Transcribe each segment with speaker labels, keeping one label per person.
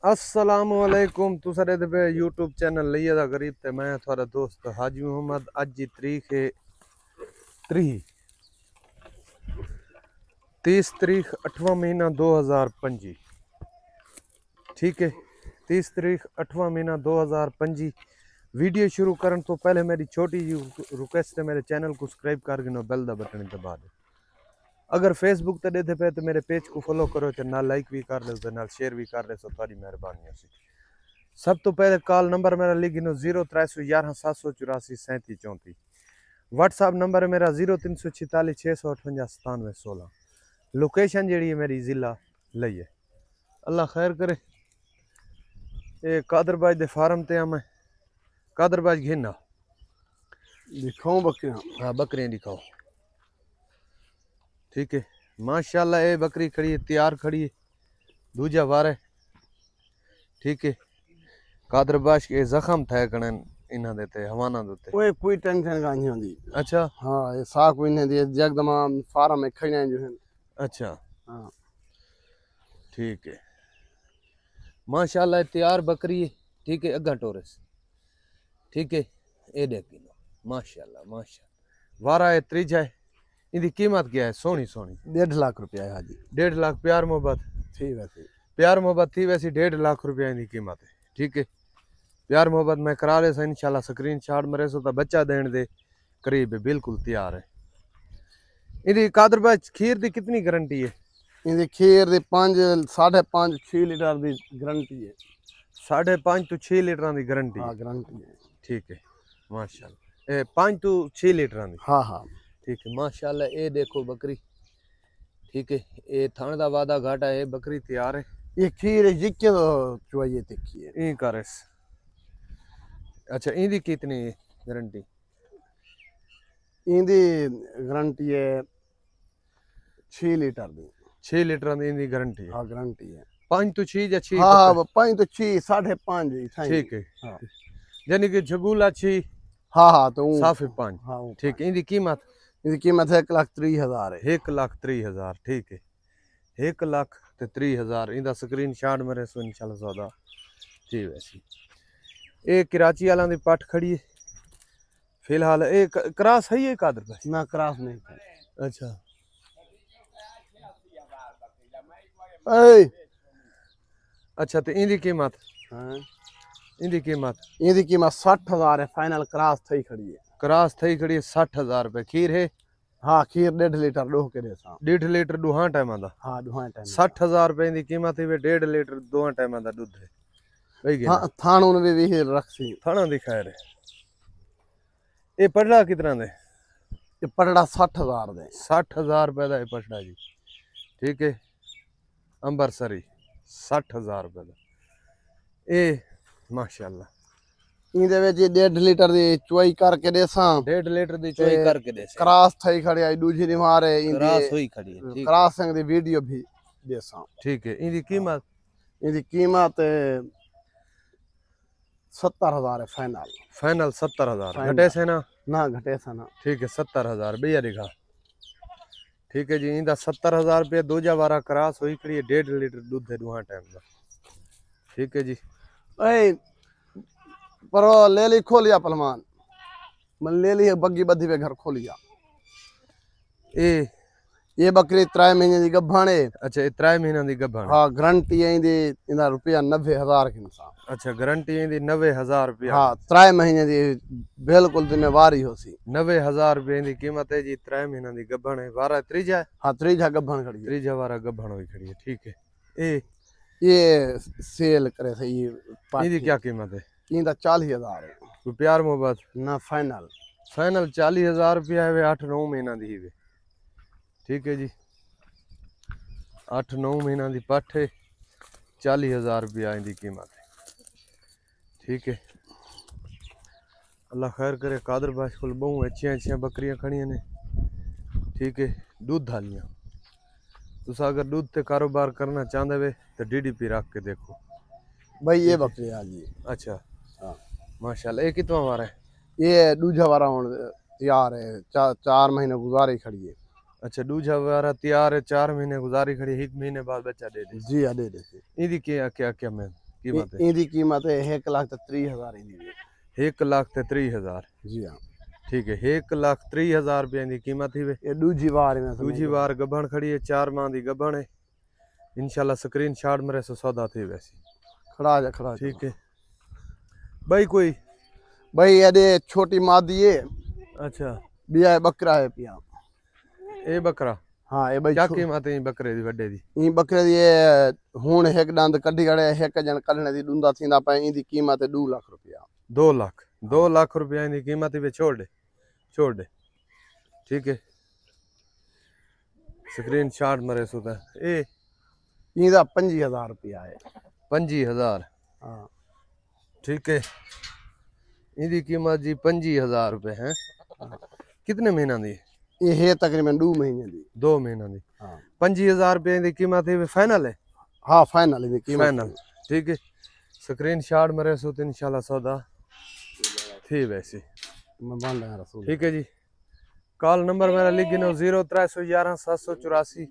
Speaker 1: अस्सलामुअलैकुम तुसा दे पे यूट्यूब चैनल लिया दा गरीब ते मैं थोड़ा दोस्त हाजी मोहम्मद। अज की तारीख है 30 तारीख 8वां महीना 2025। ठीक है, 30 तारीख 8वां महीना 2025। वीडियो शुरू करने तो पहले मेरी छोटी जी रिक्वेस्ट है, मेरे चैनल को सब्सक्राइब कर गिनो, बेल दा बटन दबा दे। अगर फेसबुक ते देते पे तो मेरे पेज को फॉलो करो, तो नाल लाइक भी कर ले, नाल शेयर भी कर ले, सो तारी मेहरबानी होसी। सब तो पहले कॉल नंबर मेरा लिख गिनो 0311 784 37 34। व्हाट्सअप नंबर है मेरा 0346 658 97 16। लोकेशन जी है मेरी जिला लइए। अल्लाह खैर करे। ये कादरबाज दे फार्म ते मैं कादरबाज घेना
Speaker 2: दिखाऊं बकरियां।
Speaker 1: हाँ बकरियां दिखाओ। ठीक है माशाल्लाह, ये बकरी खड़ी है, तैयार खड़ी है, दूजा वार है। ठीक है, कादरबाज के जख्म थे कणन इना देते हवाना देते
Speaker 2: कोई टेंशन का नहीं होती।
Speaker 1: अच्छा
Speaker 2: हाँ ये साख कोई नहीं दी जगदम फार्म में खड़े जो है।
Speaker 1: अच्छा
Speaker 2: हाँ
Speaker 1: ठीक है माशाल्लाह, तैयार बकरी है। ठीक है अग्गा टोरस। ठीक है ये देख लो माशाल्लाह माशाल्लाह। वारा है त्रीजा है। इनकी कीमत क्या है? सोनी सोनी
Speaker 2: 1.5 लाख रुपया है हाजी।
Speaker 1: 1.5 लाख प्यार मोहब्बत
Speaker 2: थी वैसे
Speaker 1: प्यार मोहब्बत थी वैसी 1.5 लाख रुपया इनकी कीमत है। ठीक है प्यार मोहब्बत मैं करा ले सा इंशाल्लाह, स्क्रीन शॉट मेरे सो बच्चा देने दे करीब है, बिल्कुल तैयार है। इनकी कादरबाज खीर की कितनी गारंटी है?
Speaker 2: इनकी खीर दी 5 5.5 6 लीटर दी गारंटी है।
Speaker 1: 5.5 to 6 लीटर की गारंटी
Speaker 2: हाँ
Speaker 1: है।
Speaker 2: गारंटी है।
Speaker 1: ठीक है माशाल्लाह, 5 to 6 लीटर की।
Speaker 2: हाँ हाँ
Speaker 1: ठीक है माशाल्लाह, ये देखो बकरी। ठीक है ये थाने का वादा घाटा है, बकरी तैयार है।
Speaker 2: ये खीर जिक्के तो चुवाइए तिखी है।
Speaker 1: ई करस। अच्छा इनकी कितनी गारंटी?
Speaker 2: इनकी गारंटी है 6 लीटर दी।
Speaker 1: 6 लीटर की इनकी गारंटी है।
Speaker 2: हाँ गारंटी है
Speaker 1: 5 to 6 या 6?
Speaker 2: हाँ 5 तो 6 5.5।
Speaker 1: ठीक है
Speaker 2: हाँ
Speaker 1: यानी कि झगूला 6
Speaker 2: हाँ हाँ तो
Speaker 1: साफे 5।
Speaker 2: हाँ
Speaker 1: ठीक है इनकी कीमत?
Speaker 2: इनकी कीमत है 1,30,000 है।
Speaker 1: 1,30,000। ठीक है 1,30,000 इंदा स्क्रीन शॉट मेरे सो इंशाल्लाह सौदा जी। वैसी ये कराची वालों की पट खड़ी है फिलहाल। ये क्रॉस है ये कादर भाई?
Speaker 2: ना क्रॉस नहीं था।
Speaker 1: अच्छा
Speaker 2: ए
Speaker 1: अच्छा तो इनकी कीमत?
Speaker 2: हाँ
Speaker 1: इनकी कीमत?
Speaker 2: इनकी कीमत 60,000 है। फाइनल क्रॉस थई खड़ी है।
Speaker 1: क्रॉस थई खड़ी है 60,000 रुपए। खीर है?
Speaker 2: हाँ खीर 1.5 लीटर डोह के दे सा।
Speaker 1: 1.5 लीटर दुहा टाइम दा?
Speaker 2: हाँ दुहा टाइम
Speaker 1: 60,000 रुपए की कीमत है। 1.5 लीटर दुहा टाइम दा दूध है भाई।
Speaker 2: हाँ थानों ने भी रख सी
Speaker 1: थाना दिखाए रे। ये पटड़ा कितना दे?
Speaker 2: ये पटड़ा 60,000 दे।
Speaker 1: 60,000 रुपए का पटड़ा जी। ठीक है अंबरसरी 60,000 रुपए का। ये माशाल्लाह
Speaker 2: इनदे विच 1.5 लीटर दी चुवाई करके दे सा।
Speaker 1: 1.5 लीटर दी चोई करके दे सा।
Speaker 2: क्रॉस थई खड़ी है दूजी दी मारे
Speaker 1: क्रॉस हुई खड़ी है। ठीक है
Speaker 2: क्रॉसिंग दी वीडियो भी दे सा।
Speaker 1: ठीक है इनकी कीमत?
Speaker 2: इनकी कीमत 70,000 है फाइनल।
Speaker 1: फाइनल 70,000 घटे से ना?
Speaker 2: ना घटे सा ना।
Speaker 1: ठीक है 70,000 भैया दिखा। ठीक है जी इंदा 70,000 रुपये। दूजा वारा क्रॉस हुई खड़ी है 1.5 लीटर दूध है दुहा टाइम का। ठीक है जी
Speaker 2: ए पर ले ली खोलिया पलमान मन ले ली बग्गी बद्धी पे घर खोलिया। ये बकरी 3 महीने की गब्भाण है।
Speaker 1: अच्छा ये 3 महीना की गब्भाण?
Speaker 2: हाँ गारंटी है इंदी इंदा रुपया 90,000 के इंसान।
Speaker 1: अच्छा गारंटी इंदी 90,000 रुपया?
Speaker 2: हाँ 3 महीने की बिल्कुल जिम्मेवारी हो सी।
Speaker 1: 90,000 रुपये की कीमत है जी। 3 महीना की गब्भाण है। वारा त्रीजा है?
Speaker 2: हाँ त्रीजा गब्भाण खड़ी है।
Speaker 1: त्रीजा वारा गब्भाण हुई खड़ी है। ठीक है
Speaker 2: ये सेल करे थे ये
Speaker 1: इनकी क्या कीमत है?
Speaker 2: इंदा 40,000 है।
Speaker 1: कोई प्यार मोहब्बत?
Speaker 2: ना फाइनल
Speaker 1: 40,000 रुपया है। 8-9 महीना दी है। ठीक है जी 8-9 महीना की पट है। 40,000 रुपया इनकी कीमत है। ठीक है अल्लाह खैर करे। कादरबाज को बहु अच्छी बकरियां खड़ियां ने। ठीक है दूध धालियां तुस अगर दूध ते कारोबार करना चाहते वे तो DDP रख के देखो
Speaker 2: भाई। ये बकरी आ गई।
Speaker 1: अच्छा
Speaker 2: हाँ
Speaker 1: माशाल्लाह। ये कितना वारा है?
Speaker 2: ये दूजा वारा होने तैयार है। 4 महीने गुजारी खड़ी है।
Speaker 1: अच्छा दूजा वारा तैयार है। 4 महीने गुजारी खड़ी। 1 महीने बाद बच्चा दे दे।
Speaker 2: जी दे दे।
Speaker 1: इनकी क्या क्या क्या मैं कीमत है?
Speaker 2: इनकी कीमत है 1,30,000 इनकी
Speaker 1: 1,30,000।
Speaker 2: जी हाँ।
Speaker 1: ठीक है, 1,30,000 रुपये की कीमत ही वे।
Speaker 2: ये दूजी बार में
Speaker 1: दूजी बार गबन खड़ी है, 4 माह की गबन है। इंशाल्लाह स्क्रीन शॉट मेरे से सौदा थी वैसी।
Speaker 2: खड़ा जा खड़ा।
Speaker 1: ठीक है भाई, कोई
Speaker 2: भाई ये छोटी मादी है।
Speaker 1: अच्छा,
Speaker 2: बिया बकरा है पिया।
Speaker 1: ए बकरा।
Speaker 2: हाँ ये भाई
Speaker 1: क्या कीमत है बकरे दी वड्डे दी?
Speaker 2: ई बकरे दी हुन एक दंद कड्डी गड़े एक जन कढने दी डूंदा थींदा पे इंदी कीमत है 2 लाख रुपया।
Speaker 1: 2 लाख। 2 लाख रुपया की कीमत ही छोड़ दे। ठीक है, स्क्रीन शॉट मरे सुता ए
Speaker 2: इंदा 25,000 रुपया है।
Speaker 1: 25,000।
Speaker 2: हाँ
Speaker 1: ठीक है, इनकी कीमत जी 25,000 रुपये है। कितने महीना दी?
Speaker 2: ये है तकरीबन 2 महीने दी।
Speaker 1: 2 महीना दी।
Speaker 2: हाँ
Speaker 1: 25,000 रुपये की कीमत है, फाइनल है?
Speaker 2: हाँ फाइनल है कीमत
Speaker 1: फाइनल। ठीक है, स्क्रीन शॉट मरे सुत इंशाल्लाह सौदा थी वैसी।
Speaker 2: मैं बन रहा रसूल।
Speaker 1: ठीक है जी, कॉल नंबर मेरा लिख गिनो 0311 784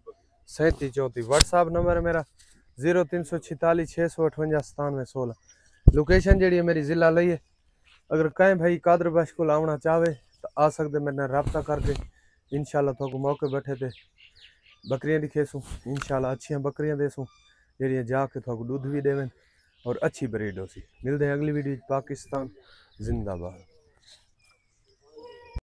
Speaker 1: 3734। व्हाट्सएप नंबर है मेरा 0346 658 9716। लोकेशन जी मेरी जिला लई है। अगर कहीं भाई कादर बश को आना चाहे तो आ सकते मेरे नाल रब्ता करके इंशाल्लाह तो मौके बैठे थे बकरियां दिखेसूँ। इंशाल्लाह अच्छी बकरियां देसूँ जी जाके तो दूध भी देवें और अच्छी ब्रीड हो सी। मिलते हैं अगली वीडियो। पाकिस्तान जिंदाबाद।